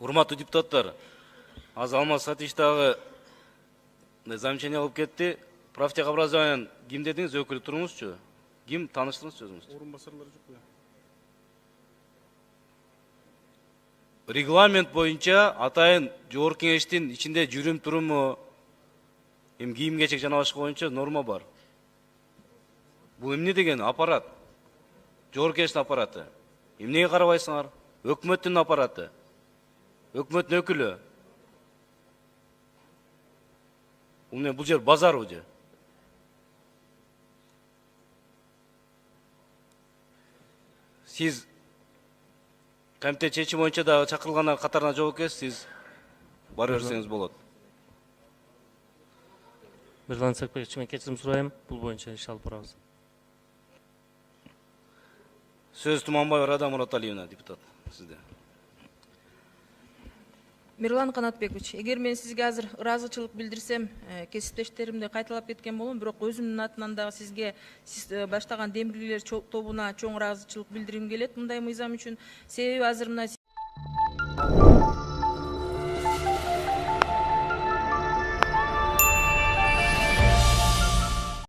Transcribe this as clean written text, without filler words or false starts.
Урматтуу депутаттар, азыр Алмаз Сатич дагы замечание алып кетти. Правтех образованиянын ким дедиңиз, өкүлү туруңузчу. Ким, тааныштырыңызчы өзүңүздү. Орун басарлары жок бу. Регламент боюнча атайын жогорку кеңештин ичинде жүрүм туруму, кийим кечек жана башка боюнча норма бар. Бул эмне деген аппарат? Жогорку кеңештин аппараты. Эмнеге карабайсыңар? Өкмөттүн аппараты. Өкмөттүн өкүлү. Бул жер базар бул жер. Сиз комитет чечими боюнча да чакырылгандар катарына жок экенсиз, сиз бара берсеңиз болот. Мирлан Сакбаевич, мен кечирим сурайм, бул боюнча иш алып барабыз. Сөз Туманбаева Рада Мураталиевна, депутат, сизде. Мирлан Канатбекович, эгер мен сизге азыр ыраазычылык билдирсем, кесиптештеримди кайталап кеткен болом, бирок өзүмдүн атынан дагы сизге сиз баштаган демиргилер тобуна чоң ыраазычылык билдиргим келет мындай мыйзам үчүн. Себеби азыр мына